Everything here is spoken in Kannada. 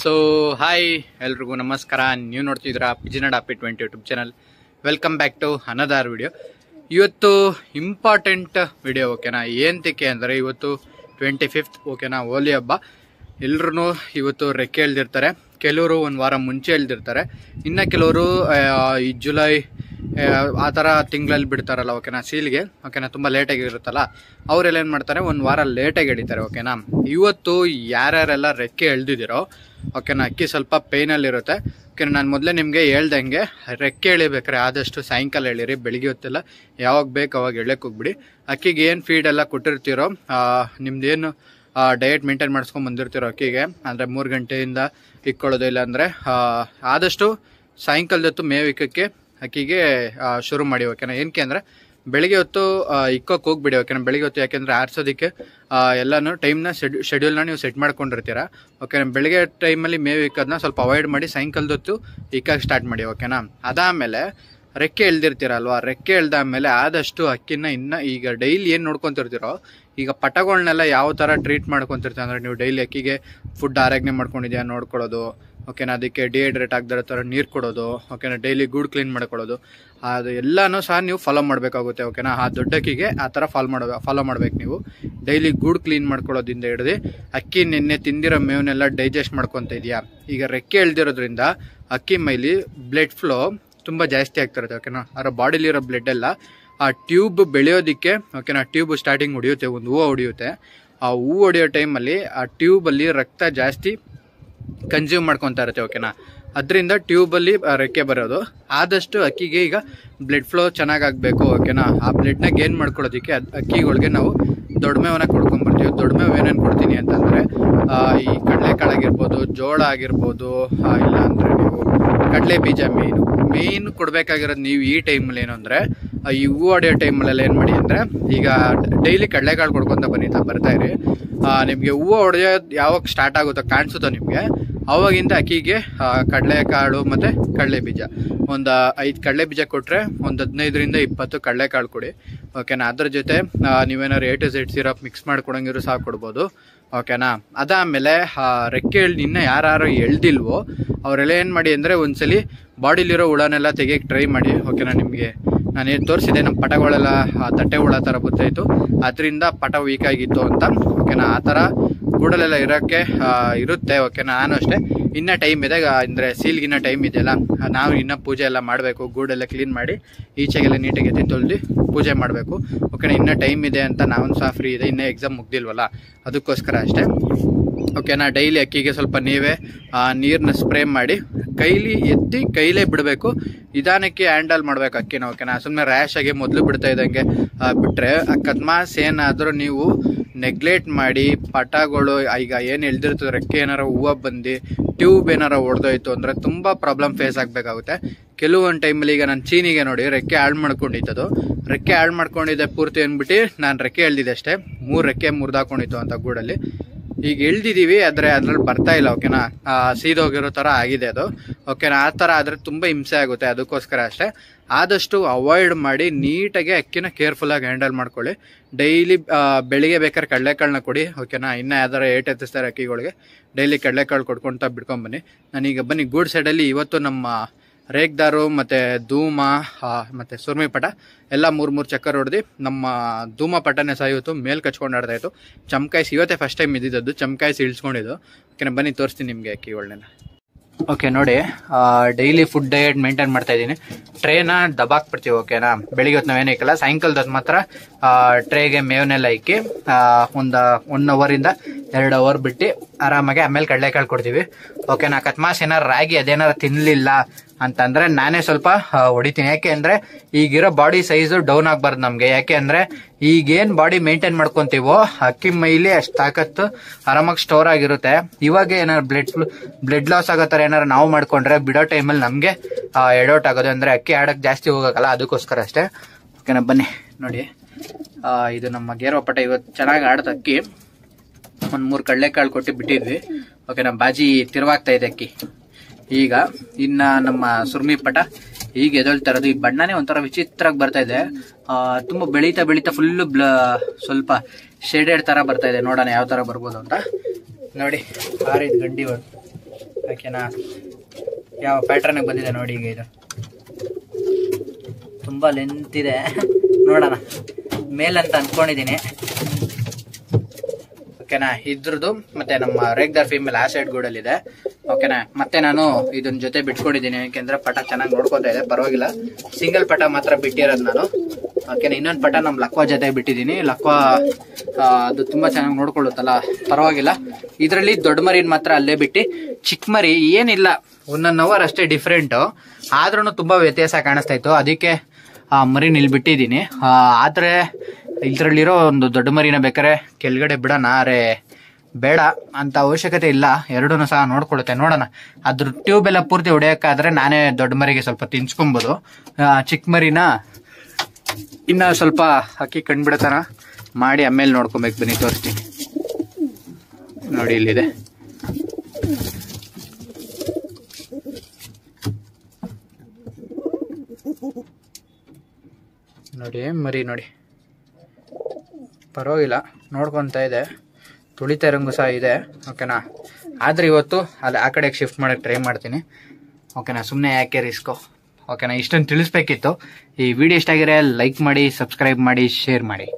ಸೊ ಹಾಯ್ ಎಲ್ರಿಗೂ ನಮಸ್ಕಾರ. ನೀವು ನೋಡ್ತಿದ್ದೀರಾ ಪಿಜಿನಡ್ ಅಪ್ಪಿ 20 YouTube channel. Welcome back to another video. ಇವತ್ತು ಇಂಪಾರ್ಟೆಂಟ್ ವಿಡಿಯೋ ಓಕೆನಾ. ಏನಕ್ಕೆ ಅಂದರೆ ಇವತ್ತು 25th ಓಕೆನಾ, ಹೋಲಿ ಹಬ್ಬ. ಎಲ್ಲರೂ ಇವತ್ತು ರೆಕ್ಕೆ ಎಳ್ದಿರ್ತಾರೆ. ಕೆಲವರು ಒಂದು ವಾರ ಮುಂಚೆ ಎಳ್ದಿರ್ತಾರೆ, ಇನ್ನು ಕೆಲವರು ಈ ಜುಲೈ ಆ ಥರ ತಿಂಗಳಲ್ಲಿ ಬಿಡ್ತಾರಲ್ಲ ಓಕೆನಾ ಸೀಲ್ಗೆ ಓಕೆನಾ, ತುಂಬ ಲೇಟಾಗಿ ಇರುತ್ತಲ್ಲ, ಅವರೆಲ್ಲ ಏನು ಮಾಡ್ತಾರೆ ಒಂದು ವಾರ ಲೇಟಾಗಿ ಎಳಿತಾರೆ ಓಕೆನಾ. ಇವತ್ತು ಯಾರ್ಯಾರೆಲ್ಲ ರೆಕ್ಕೆ ಎಳ್ದಿದ್ದೀರೋ ಓಕೆನಾ, ಅಕ್ಕಿ ಸ್ವಲ್ಪ ಪೇನಲ್ಲಿರುತ್ತೆ ಓಕೆನಾ. ನಾನು ಮೊದಲೇ ನಿಮಗೆ ಹೇಳ್ದಂಗೆ ರೆಕ್ಕೆ ಎಳಿಬೇಕಾರೆ ಆದಷ್ಟು ಸಾಯಂಕಾಲ ಎಳೀರಿ, ಬೆಳಿಗ್ಗೆ ಹೊತ್ತೆಲ್ಲ ಯಾವಾಗ ಬೇಕು ಅವಾಗ ಎಳ್ಯಕ್ಕೆ ಹೋಗ್ಬಿಡಿ. ಅಕ್ಕಿಗೆ ಏನು ಫೀಡ್ ಎಲ್ಲ ಕೊಟ್ಟಿರ್ತೀರೋ, ನಿಮ್ದೇನು ಡಯಟ್ ಮೇಂಟೈನ್ ಮಾಡಿಸ್ಕೊಂಡು ಬಂದಿರ್ತೀರೋ ಅಕ್ಕಿಗೆ, ಅಂದರೆ 3 ಗಂಟೆಯಿಂದ ಇಕ್ಕೊಳ್ಳೋದು, ಇಲ್ಲ ಅಂದರೆ ಆದಷ್ಟು ಸಾಯಂಕಾಲದೊತ್ತು ಮೇವಿಕ್ಕಕ್ಕೆ ಅಕ್ಕಿಗೆ ಶುರು ಮಾಡಿ ಓಕೆನಾ. ಏನಕ್ಕೆ ಅಂದರೆ ಬೆಳಿಗ್ಗೆ ಹೊತ್ತು ಇಕ್ಕೋಕೆ ಹೋಗ್ಬಿಡಿ ಓಕೆನಾ. ಬೆಳಿಗ್ಗೆ ಹೊತ್ತು ಯಾಕೆಂದರೆ ಆರಿಸೋದಕ್ಕೆ ಎಲ್ಲನೂ ಟೈಮ್ನ ಶೆಡ್ಯೂಲ್ನ ನೀವು ಸೆಟ್ ಮಾಡ್ಕೊಂಡಿರ್ತೀರ ಓಕೆನಾ. ಬೆಳಿಗ್ಗೆ ಟೈಮಲ್ಲಿ ಮೇವು ಇಕ್ಕೋದನ್ನ ಸ್ವಲ್ಪ ಅವಾಯ್ಡ್ ಮಾಡಿ ಸಾಯಂಕಾಲದೊತ್ತು ಇಕ್ಕೋಕೆ ಸ್ಟಾರ್ಟ್ ಮಾಡಿ ಓಕೆನಾ. ಅದಾದಮೇಲೆ ರೆಕ್ಕೆ ಎಳ್ದಿರ್ತೀರಲ್ವ, ರೆಕ್ಕೆ ಎಳ್ದಾದ್ಮೇಲೆ ಆದಷ್ಟು ಅಕ್ಕಿನ ಇನ್ನು ಈಗ ಡೈಲಿ ಏನು ನೋಡ್ಕೊತಿರ್ತೀರೋ, ಈಗ ಪಟಗಳನ್ನೆಲ್ಲ ಯಾವ ಥರ ಟ್ರೀಟ್ ಮಾಡ್ಕೊತಿರ್ತೀರ ಅಂದರೆ, ನೀವು ಡೈಲಿ ಅಕ್ಕಿಗೆ ಫುಡ್ ಆರೋಗ್ಯ ಮಾಡ್ಕೊಂಡಿದ್ಯಾ ನೋಡ್ಕೊಳ್ಳೋದು ಓಕೆನಾ, ಅದಕ್ಕೆ ಡಿಹೈಡ್ರೇಟ್ ಆಗದಿರೋ ಥರ ನೀರು ಕೊಡೋದು ಓಕೆನಾ, ಡೈಲಿ ಗೂಡು ಕ್ಲೀನ್ ಮಾಡ್ಕೊಳ್ಳೋದು, ಅದು ಎಲ್ಲನೂ ಸಹ ನೀವು ಫಾಲೋ ಮಾಡಬೇಕಾಗುತ್ತೆ ಓಕೆನಾ. ಆ ದೊಡ್ಡಕ್ಕಿಗೆ ಆ ಥರ ಫಾಲೋ ಮಾಡ್ಬೇಕು ನೀವು. ಡೈಲಿ ಗೂಡು ಕ್ಲೀನ್ ಮಾಡ್ಕೊಳ್ಳೋದ್ರಿಂದ ಹಿಡಿದು ಅಕ್ಕಿ ನಿನ್ನೆ ತಿಂದಿರೋ ಮೇವನ್ನೆಲ್ಲ ಡೈಜೆಸ್ಟ್ ಮಾಡ್ಕೊತ ಇದೆಯಾ. ಈಗ ರೆಕ್ಕೆ ಎಳ್ದಿರೋದ್ರಿಂದ ಅಕ್ಕಿ ಮೈಲಿ ಬ್ಲಡ್ ಫ್ಲೋ ತುಂಬ ಜಾಸ್ತಿ ಆಗ್ತಿರುತ್ತೆ ಓಕೆನಾ. ಅದರ ಬಾಡಿಲಿರೋ ಬ್ಲಡ್ ಎಲ್ಲ ಆ ಟ್ಯೂಬ್ ಬೆಳೆಯೋದಕ್ಕೆ ಓಕೆನಾ, ಟ್ಯೂಬ್ ಸ್ಟಾರ್ಟಿಂಗ್ ಹೊಡಿಯುತ್ತೆ, ಒಂದು ಹೂವು ಹೊಡಿಯುತ್ತೆ. ಆ ಹೂವು ಹೊಡಿಯೋ ಟೈಮಲ್ಲಿ ಆ ಟ್ಯೂಬಲ್ಲಿ ರಕ್ತ ಜಾಸ್ತಿ ಕನ್ಸ್ಯೂಮ್ ಮಾಡ್ಕೊತಾ ಇರುತ್ತೆ ಓಕೆನಾ. ಅದರಿಂದ ಟ್ಯೂಬಲ್ಲಿ ರೆಕ್ಕೆ ಬರೋದು. ಆದಷ್ಟು ಅಕ್ಕಿಗೆ ಈಗ ಬ್ಲಡ್ ಫ್ಲೋ ಚೆನ್ನಾಗಾಗಬೇಕು ಓಕೆನಾ. ಆ ಬ್ಲಡ್ನ ಗೇನ್ ಮಾಡ್ಕೊಳ್ಳೋದಕ್ಕೆ ಅಕ್ಕಿಗಳಿಗೆ ನಾವು ದೊಡ್ಡಮೇವನ್ನ ಕೊಡ್ಕೊಂಬರ್ತೀವಿ. ದೊಡ್ಡಮೇವು ಏನೇನು ಕೊಡ್ತೀನಿ ಅಂತಂದರೆ, ಈ ಕಡಲೆಕಾಳಾಗಿರ್ಬೋದು, ಜೋಳ ಆಗಿರ್ಬೋದು, ಇಲ್ಲ ಅಂದರೆ ನೀವು ಕಡಲೆ ಬೀಜ ಮೇಯ್ನ್ ಕೊಡಬೇಕಾಗಿರೋದು. ನೀವು ಈ ಟೈಮಲ್ಲಿ ಏನು ಅಂದರೆ, ಈ ಹೂವು ಹೊಡೆಯೋ ಟೈಮಲ್ಲೆಲ್ಲ ಏನು ಮಾಡಿ ಅಂದರೆ, ಈಗ ಡೈಲಿ ಕಡಲೆಕಾಳು ಕೊಡ್ಕೊತ ಬರ್ತಾಯಿರಿ. ನಿಮಗೆ ಹೂವು ಹೊಡೆಯೋದು ಯಾವಾಗ ಸ್ಟಾರ್ಟ್ ಆಗುತ್ತೋ ಕಾಣಿಸುತ್ತೋ ನಿಮಗೆ, ಅವಾಗಿಂದ ಅಕ್ಕಿಗೆ ಕಡಲೆಕಾಳು ಮತ್ತು ಕಡಲೆ ಬೀಜ ಒಂದು 5 ಕಡಲೆ ಬೀಜ ಕೊಟ್ಟರೆ ಒಂದು 15ರಿಂದ 20 ಕಡಲೆಕಾಳು ಕೊಡಿ ಓಕೆನಾ. ಅದ್ರ ಜೊತೆ ನೀವೇನಾದ್ರು A to Z syrup mix ಮಾಡ್ಕೊಡಂಗಿದ್ರು ಸಹ ಕೊಡ್ಬೋದು ಓಕೆನಾ. ಅದಾದಮೇಲೆ ರೆಕ್ಕೆ ಇನ್ನೂ ಯಾರು ಎಳ್ದಿಲ್ವೋ ಅವರೆಲ್ಲ ಏನು ಮಾಡಿ ಅಂದರೆ, ಒಂದ್ಸಲಿ ಬಾಡಿಲಿರೋ ಹುಳನೆಲ್ಲ ತೆಗಿಯೋಕ್ಕೆ ಟ್ರೈ ಮಾಡಿ ಓಕೆನಾ. ನಿಮಗೆ ನಾನು ಏನು ತೋರಿಸಿದೆ, ನಮ್ಮ ಪಟಗಳೆಲ್ಲ ತಟ್ಟೆ ಹುಳ ಥರ ಗೊತ್ತಾಯಿತು, ಅದರಿಂದ ಪಟ ವೀಕ್ ಆಗಿತ್ತು ಅಂತ ಓಕೆನಾ. ಆ ಥರ ಗೂಡಲೆಲ್ಲ ಇರೋಕ್ಕೆ ಇರುತ್ತೆ ಓಕೆನಾ. ನಾನು ಅಷ್ಟೇ, ಇನ್ನೂ ಟೈಮ್ ಇದೆ ಅಂದರೆ ಸೀಲ್ಗಿನ್ನ ಟೈಮ್ ಇದೆಯಲ್ಲ, ನಾವು ಇನ್ನೂ ಪೂಜೆ ಎಲ್ಲ ಮಾಡಬೇಕು. ಗೂಡೆಲ್ಲ ಕ್ಲೀನ್ ಮಾಡಿ ಈಚೆಗೆಲ್ಲ ನೀಟಾಗಿ ಎತ್ತಿ ತೊಳೆದು ಪೂಜೆ ಮಾಡಬೇಕು ಓಕೆನಾ. ಇನ್ನೂ ಟೈಮ್ ಇದೆ ಅಂತ ನಾವು ಸಹ ಫ್ರೀ ಇದೆ, ಇನ್ನೂ ಎಕ್ಸಾಮ್ ಮುಗ್ದಿಲ್ವಲ್ಲ, ಅದಕ್ಕೋಸ್ಕರ ಅಷ್ಟೇ ಓಕೆನಾ. ಡೈಲಿ ಅಕ್ಕಿಗೆ ಸ್ವಲ್ಪ ನೀವೇ ನೀರನ್ನ ಸ್ಪ್ರೇ ಮಾಡಿ ಕೈಲಿ ಎತ್ತಿ ಕೈಲೇ ಬಿಡಬೇಕು. ನಿಧಾನಕ್ಕೆ ಹ್ಯಾಂಡಲ್ ಮಾಡ್ಬೇಕು ಅಕ್ಕಿನ ಓಕೆನಾ. ಸುಮ್ಮನೆ ರ್ಯಾಶ್ ಆಗಿ ಮೊದಲು ಬಿಡ್ತಾ ಇದ್ದಂಗೆ ಬಿಟ್ಟರೆ ಅಕಸ್ಮಾತ್ ಏನಾದರೂ ನೀವು ನೆಗ್ಲೆಕ್ಟ್ ಮಾಡಿ ಪಟಗಳು ಈಗ ಏನು ಎಳ್ದಿರ್ತದೆ, ರೆಕ್ಕೆ ಏನಾರ ಹೂವು ಬಂದು ಟ್ಯೂಬ್ ಏನಾರ ಹೊಡೆದೋಯ್ತು ಅಂದರೆ ತುಂಬ ಪ್ರಾಬ್ಲಮ್ ಫೇಸ್ ಆಗಬೇಕಾಗುತ್ತೆ. ಕೆಲವೊಂದು ಟೈಮಲ್ಲಿ ಈಗ ನಾನು ಚೀನಿಗೆ ನೋಡಿ ರೆಕ್ಕೆ ಹಾಳು ಮಾಡ್ಕೊಂಡಿದ್ದದು, ರೆಕ್ಕೆ ಹಾಳು ಮಾಡ್ಕೊಂಡಿದ್ದೆ ಪೂರ್ತಿ ಅಂದ್ಬಿಟ್ಟು ನಾನು ರೆಕ್ಕೆ ಎಳ್ದಿದ್ದೆ ಅಷ್ಟೇ, 3 ರೆಕ್ಕೆ ಮುರಿದಾಕೊಂಡಿತ್ತು ಅಂತ ಗೂಡಲ್ಲಿ. ಈಗ ಎಳ್ದಿದ್ದೀವಿ ಆದರೆ ಅದ್ರಲ್ಲಿ ಬರ್ತಾ ಇಲ್ಲ ಓಕೆನಾ, ಸೀದೋಗಿರೋ ಥರ ಆಗಿದೆ ಅದು ಓಕೆನಾ. ಆ ಥರ ಆದರೆ ತುಂಬ ಹಿಂಸೆ ಆಗುತ್ತೆ, ಅದಕ್ಕೋಸ್ಕರ ಅಷ್ಟೇ. ಆದಷ್ಟು ಅವಾಯ್ಡ್ ಮಾಡಿ ನೀಟಾಗಿ ಅಕ್ಕಿನ ಕೇರ್ಫುಲ್ಲಾಗಿ ಹ್ಯಾಂಡಲ್ ಮಾಡ್ಕೊಳ್ಳಿ. ಡೈಲಿ ಬೆಳಿಗ್ಗೆ ಬೇಕಾದ್ರೆ ಕಡಲೆಕಾಳನ್ನ ಕೊಡಿ ಓಕೆನಾ. ಇನ್ನೂ ಯಾವ್ದಾರ ಏಟ್ ಎತ್ತಿಸ್ತಾರೆ ಅಕ್ಕಿಗಳಿಗೆ, ಡೈಲಿ ಕಡಲೆಕಾಳು ಕೊಡ್ಕೊಳ್ತಾ ಬಿಡ್ಕೊಂಬನ್ನಿ. ನಾನೀಗ ಬನ್ನಿ ಗೂಡ್ ಸೈಡಲ್ಲಿ ಇವತ್ತು ನಮ್ಮ ರೇಗ್ದಾರು ಮತ್ತು ಧೂಮ ಮತ್ತು ಸುರ್ಮಿ ಪಟ ಎಲ್ಲ 3 ಚಕ್ಕರ್ ಹೊಡೆದು ನಮ್ಮ ಧೂಮ ಪಟನೇ ಸಹ ಇವತ್ತು ಮೇಲ್ ಕಚ್ಕೊಂಡು ಆಡ್ತಾಯಿತ್ತು. ಚಮಕಾಯಿಸಿ ಇವತ್ತೇ ಫಸ್ಟ್ ಟೈಮ್ ಇದ್ದಿದ್ದು, ಚಮಕಾಯಿಸಿ ಇಳಿಸ್ಕೊಂಡಿದ್ದು ಓಕೆನಾ. ಬನ್ನಿ ತೋರಿಸ್ತೀನಿ ನಿಮಗೆ ಅಕ್ಕಿಗಳನ್ನೆಲ್ಲ ಓಕೆ. ನೋಡಿ ಡೈಲಿ ಫುಡ್ ಡಯಟ್ ಮೇಂಟೈನ್ ಮಾಡ್ತಾ ಇದ್ದೀನಿ. ಟ್ರೇನ ದಬಾಕ್ಬಿಡ್ತೀವಿ ಓಕೆನಾ. ಬೆಳಿಗ್ಗೆ ಹೊತ್ತು ನಾವೇನು ಇಕ್ಕಲ್ಲ, ಸಾಯಂಕಾಲದ ಮಾತ್ರ ಟ್ರೇಗೆ ಮೇವನ್ನೆಲ್ಲ ಇಕ್ಕಿ ಒಂದು 1 ಅವರಿಂದ 2 ಅವರ್ ಬಿಟ್ಟು ಆರಾಮಾಗಿ ಆಮೇಲೆ ಕಡಲೆಕಾಳು ಕೊಡ್ತೀವಿ ಓಕೆನಾ. ಅಕಸ್ಮಾತ್ ಏನಾರು ರಾಗಿ ಅದೇನಾರು ತಿನ್ನಲಿಲ್ಲ ಅಂತಂದರೆ ನಾನೇ ಸ್ವಲ್ಪ ಹೊಡಿತೀನಿ. ಯಾಕೆ ಅಂದರೆ ಈಗಿರೋ ಬಾಡಿ ಸೈಜು ಡೌನ್ ಆಗಬಾರ್ದು ನಮಗೆ. ಯಾಕೆ ಅಂದರೆ ಈಗೇನು ಬಾಡಿ ಮೇಂಟೈನ್ ಮಾಡ್ಕೊತೀವೋ ಅಕ್ಕಿ ಮೈಲಿ ಅಷ್ಟು ತಾಕತ್ತು ಆರಾಮಾಗಿ ಸ್ಟೋರ್ ಆಗಿರುತ್ತೆ. ಇವಾಗ ಏನಾರು ಬ್ಲಡ್ ಲಾಸ್ ಆಗೋ ಥರ ಏನಾರು ನಾವು ಮಾಡ್ಕೊಂಡ್ರೆ ಬಿಡೋ ಟೈಮಲ್ಲಿ ನಮಗೆ ಎಡೌಟ್ ಆಗೋದು, ಅಂದರೆ ಅಕ್ಕಿ ಆಡೋಕ್ಕೆ ಜಾಸ್ತಿ ಹೋಗೋಕ್ಕಲ್ಲ, ಅದಕ್ಕೋಸ್ಕರ ಅಷ್ಟೇ ಓಕೆನಾ. ಬನ್ನಿ ನೋಡಿ, ಇದು ನಮ್ಮ ಗೇರೋ ಪಟ ಇವತ್ತು ಚೆನ್ನಾಗಿ ಆಡ್ದು ಅಕ್ಕಿ. ಒಂದು 3 ಕಡಲೆಕಾಳು ಕೊಟ್ಟು ಬಿಟ್ಟಿದ್ವಿ ಓಕೆನಾ. ಬಾಜಿ ತಿರುವಾಗ್ತಾ ಇದೆ ಅಕ್ಕಿ. ಈಗ ಇನ್ನು ನಮ್ಮ ಸುರ್ಮಿ ಪಟ ಈಗ ಎದೊಳ್ತಾ ಇರೋದು. ಈ ಬಣ್ಣನೇ ಒಂಥರ ವಿಚಿತ್ರವಾಗಿ ಬರ್ತಾ ಇದೆ, ತುಂಬ ಬೆಳೀತಾ ಫುಲ್ಲು ಸ್ವಲ್ಪ ಶೇಡೆಡ್ ಥರ ಬರ್ತಾ ಇದೆ. ನೋಡೋಣ ಯಾವ ಥರ ಬರ್ಬೋದು ಅಂತ. ನೋಡಿ 6 ಗಂಡಿ ಓಕೆನಾ. ಯಾವ ಪ್ಯಾಟರ್ನ್ ಬಂದಿದೆ ನೋಡಿ. ಈಗ ಇದು ತುಂಬಾ ಲೆಂತ್ ಇದೆ, ನೋಡೋಣ ಮೇಲಂತ ಅನ್ಕೊಂಡಿದೀನಿ. ಓಕೆನಾ. ಇದ್ರದ್ದು ಮತ್ತೆ ನಮ್ಮ ರೇಗ್ದಾರ್ ಫೀಮೇಲ್ ಆ ಸೈಡ್ ಗೂಡಲ್ಲಿದೆ. ಓಕೆನಾ. ಮತ್ತೆ ನಾನು ಇದನ್ನ ಜೊತೆ ಬಿಟ್ಕೊಂಡಿದ್ದೀನಿ, ಯಾಕೆಂದ್ರೆ ಪಟ ಚೆನ್ನಾಗಿ ನೋಡ್ಕೊತಾ ಇದೆ, ಪರವಾಗಿಲ್ಲ. ಸಿಂಗಲ್ ಪಟ ಮಾತ್ರ ಬಿಟ್ಟಿರೋದು ನಾನು. ಓಕೆನಾ. ಇನ್ನೊಂದು ಪಟ ನಮ್ಮ ಲಕ್ವಾ ಜೊತೆ ಬಿಟ್ಟಿದ್ದೀನಿ. ಲಕ್ವಾ ಅದು ತುಂಬಾ ಚೆನ್ನಾಗಿ ನೋಡ್ಕೊಳ್ಳುತ್ತಲ್ಲ, ಪರವಾಗಿಲ್ಲ. ಇದರಲ್ಲಿ ದೊಡ್ಡ ಮರಿನ ಮಾತ್ರ ಅಲ್ಲೇ ಬಿಟ್ಟು, ಚಿಕ್ಕ ಮರಿ ಏನಿಲ್ಲ, 1 hour ಅಷ್ಟೇ ಡಿಫ್ರೆಂಟ್, ಆದ್ರೂ ತುಂಬಾ ವ್ಯತ್ಯಾಸ ಕಾಣಿಸ್ತಾ ಇತ್ತು. ಅದಕ್ಕೆ ಆ ಮರಿನ ಇಲ್ಲಿ ಬಿಟ್ಟಿದ್ದೀನಿ. ಆದ್ರೆ ಇದ್ರಲ್ಲಿರೋ ಒಂದು ದೊಡ್ಡ ಮರಿನ ಬೇಕಾರೆ ಕೆಳಗಡೆ ಬಿಡೋಣ, ಅರೆ ಬೇಡ ಅಂತ ಅವಶ್ಯಕತೆ ಇಲ್ಲ, ಎರಡೂ ಸಹ ನೋಡ್ಕೊಳುತ್ತೆ. ನೋಡೋಣ, ಅದ್ರ ಟ್ಯೂಬ್ ಎಲ್ಲ ಪೂರ್ತಿ ಹೊಡೆಯೋಕ್ಕಾದ್ರೆ ನಾನೇ ದೊಡ್ಡ ಮರಿಗೆ ಸ್ವಲ್ಪ ತಿನ್ಸ್ಕೊಬೋದು. ಚಿಕ್ಕ ಮರಿನ ಇನ್ನ ಸ್ವಲ್ಪ ಅಕ್ಕಿ ಕಂಡ್ಬಿಡತನ ಮಾಡಿ ಆಮೇಲೆ ನೋಡ್ಕೊಬೇಕು. ಬನ್ನಿ ತೋರಿಸ್ತೀನಿ ನೋಡಿ, ಇಲ್ಲಿದೆ ನೋಡಿ ಮರಿ ನೋಡಿ, ಪರವಾಗಿಲ್ಲ ನೋಡ್ಕೊತಾ ಇದೆ, ತುಳಿತಾ ಇರಂಗು ಸಹ ಇದೆ. ಓಕೆನಾ. ಆದ್ರೆ ಇವತ್ತು ಅಲ್ಲಿ ಆ ಕಡೆಗೆ ಶಿಫ್ಟ್ ಮಾಡಕ್ಕೆ ಟ್ರೈ ಮಾಡ್ತೀನಿ. ಓಕೆನಾ. ಸುಮ್ಮನೆ ಯಾಕೆ ರಿಸ್ಕು. ಓಕೆನಾ. ಇಷ್ಟೊಂದು ತಿಳಿಸ್ಬೇಕಿತ್ತು. ಈ ವಿಡಿಯೋ ಇಷ್ಟ ಆಗಿದ್ರೆ ಲೈಕ್ ಮಾಡಿ, ಸಬ್ಸ್ಕ್ರೈಬ್ ಮಾಡಿ, ಶೇರ್ ಮಾಡಿ.